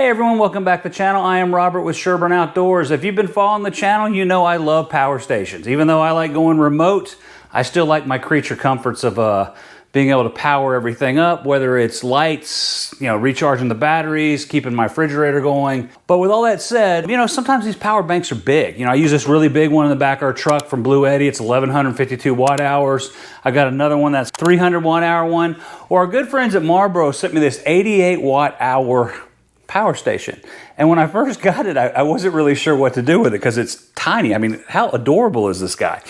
Hey everyone, welcome back to the channel. I am Robert with Sherburne Outdoors. If you've been following the channel, you know I love power stations. Even though I like going remote, I still like my creature comforts of being able to power everything up, whether it's lights, recharging the batteries, keeping my refrigerator going. But with all that said, sometimes these power banks are big. I use this really big one in the back of our truck from Blue Eddy. It's 1152 watt hours. I got another one that's 300 watt hour one. Or our good friends at Marbero sent me this 88 watt hour power station. And when I first got it, I wasn't really sure what to do with it because it's tiny. I mean, how adorable is this guy?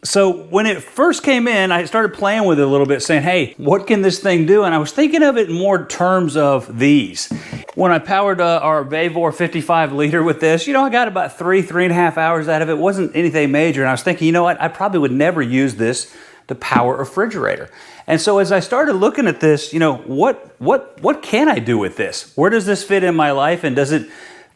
So when it first came in, I started playing with it a little bit saying, hey, what can this thing do? And I was thinking of it in more terms of these. When I powered our Vavor 55 liter with this, I got about 3.5 hours out of it. It wasn't anything major. And I was thinking, you know what? I probably would never use this to power a refrigerator. And so as I started looking at this, what can I do with this? Where does this fit in my life, and does it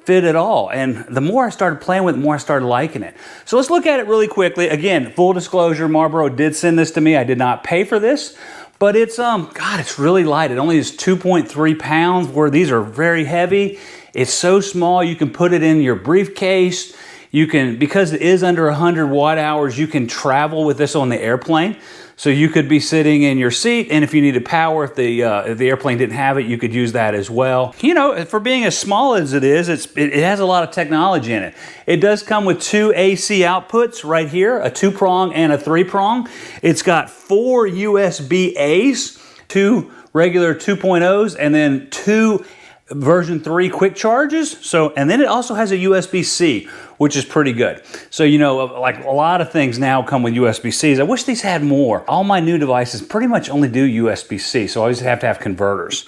fit at all? And the more I started playing with it, the more I started liking it. So let's look at it really quickly. Again, full disclosure, Marbero did send this to me. I did not pay for this, but it's, it's really light. It only is 2.3 pounds, where these are very heavy. It's so small, you can put it in your briefcase. You can, because it is under 100 watt hours, you can travel with this on the airplane. So you could be sitting in your seat, and if you needed power, if the airplane didn't have it, you could use that as well. For being as small as it is, it has a lot of technology in it. It does come with two AC outputs right here, a 2-prong and a 3-prong. It's got 4 USB-A's, 2 regular 2.0s, and then 2 version 3 quick charges. And then it also has a USB-C, which is pretty good. So, like a lot of things now come with USB-Cs. I wish these had more. All my new devices pretty much only do USB-C, so I always have to have converters.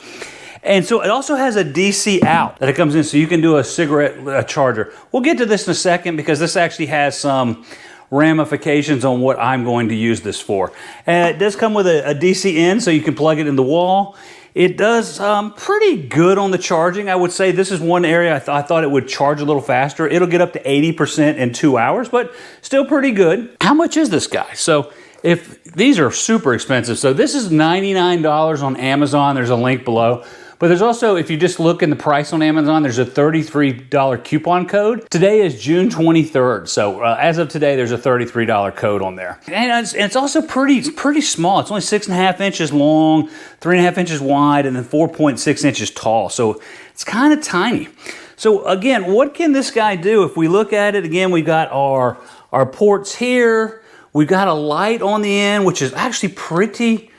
And so it also has a DC out that it comes in, so you can do a cigarette charger. We'll get to this in a second because this actually has some ramifications on what I'm going to use this for. And it does come with a DC in, so you can plug it in the wall. It does pretty good on the charging. I would say this is one area I thought it would charge a little faster. It'll get up to 80% in 2 hours, but still pretty good. How much is this guy? So if these are super expensive, so this is $99 on Amazon. There's a link below. But there's also, if you just look in the price on Amazon, there's a $33 coupon code. Today is June 23rd. So as of today, there's a $33 code on there. And it's also pretty small. It's only 6.5 inches long, 3.5 inches wide, and then 4.6 inches tall. So it's kind of tiny. So again, what can this guy do? If we look at it, again, we've got our ports here. We've got a light on the end, which is actually pretty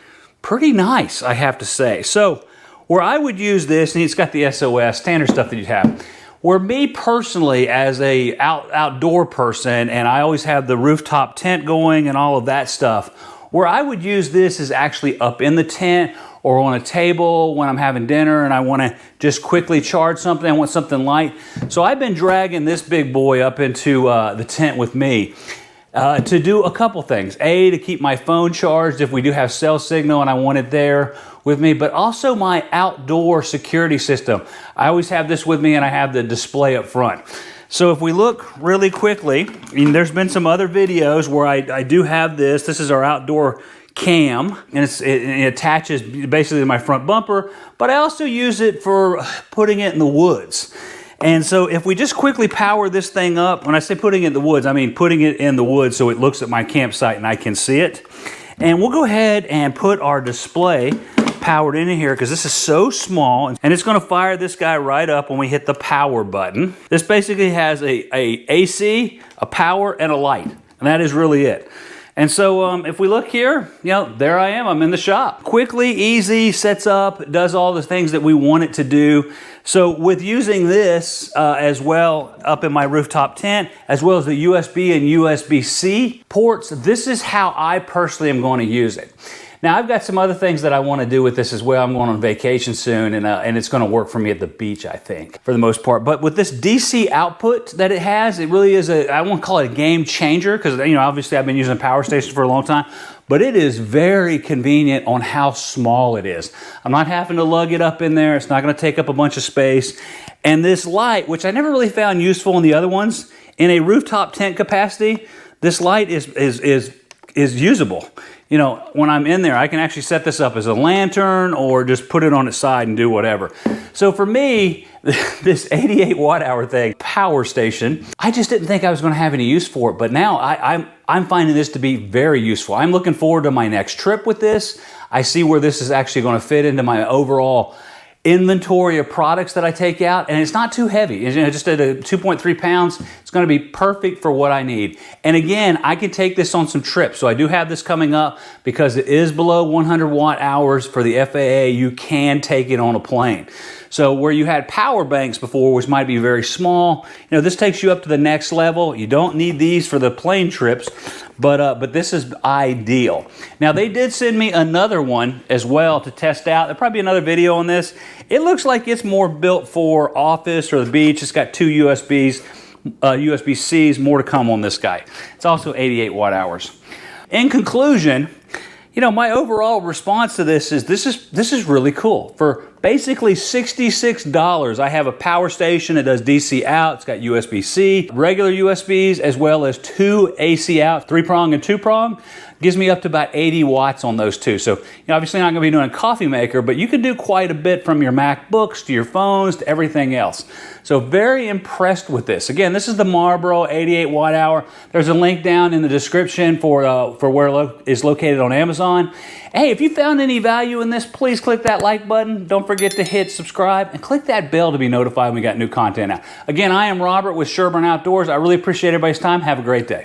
nice, I have to say. So where I would use this, and it's got the SOS, standard stuff that you'd have. Where me personally, as a outdoor person, and I always have the rooftop tent going and all of that stuff, where I would use this is actually up in the tent or on a table when I'm having dinner and I want to just quickly charge something. I want something light. So I've been dragging this big boy up into the tent with me. To do a couple things. A, to keep my phone charged if we do have cell signal and I want it there with me, but also my outdoor security system. I always have this with me and I have the display up front. So if we look really quickly, there's been some other videos where I do have this. This is our outdoor cam, and it attaches basically to my front bumper, but I also use it for putting it in the woods. And so if we just quickly power this thing up, when I say putting it in the woods, I mean putting it in the woods so it looks at my campsite and I can see it. And we'll go ahead and put our display powered in here because this is so small, and it's going to fire this guy right up when we hit the power button. This basically has a AC, a power, and a light, and that is really it. And so if we look here, there I am. I'm in the shop. Quickly, easy, sets up, does all the things that we want it to do. So with using this as well up in my rooftop tent, as well as the USB and USB-C ports, this is how I personally am going to use it. Now, I've got some other things that I want to do with this as well. I'm going on vacation soon, and it's going to work for me at the beach, I think, for the most part. But with this DC output that it has, it really is I won't call it a game changer because, obviously I've been using power stations for a long time, but it is very convenient on how small it is. I'm not having to lug it up in there. It's not going to take up a bunch of space. And this light, which I never really found useful in the other ones, in a rooftop tent capacity, this light is usable. you know, when I'm in there, I can actually set this up as a lantern or just put it on its side and do whatever. So for me, this 88 watt hour thing, power station, I just didn't think I was gonna have any use for it, but now I'm finding this to be very useful. I'm looking forward to my next trip with this. I see where this is actually gonna fit into my overall inventory of products that I take out, and it's not too heavy. It's, just at a 2.3 pounds, it's gonna be perfect for what I need. And again, I can take this on some trips. So I do have this coming up because it is below 100 watt hours for the FAA. You can take it on a plane. So where you had power banks before, which might be very small, you know, this takes you up to the next level. You don't need these for the plane trips, but this is ideal. Now they did send me another one as well to test out. There'll probably be another video on this. It looks like it's more built for office or the beach. It's got two USB-Cs, more to come on this guy. It's also 88 watt hours. In conclusion, you know, my overall response to this is really cool. For basically $66, I have a power station that does DC out. It's got USB-C, regular USBs, as well as two AC out, 3-prong and 2-prong. Gives me up to about 80 watts on those two. So, you know, obviously not gonna be doing a coffee maker, but you can do quite a bit from your MacBooks to your phones to everything else. So very impressed with this. Again, this is the Marbero 88 watt hour. There's a link down in the description for where it is located on Amazon. Hey, if you found any value in this, please click that like button. Don't forget to hit subscribe and click that bell to be notified when we got new content out. Again, I am Robert with Sherburne Outdoors. I really appreciate everybody's time. Have a great day.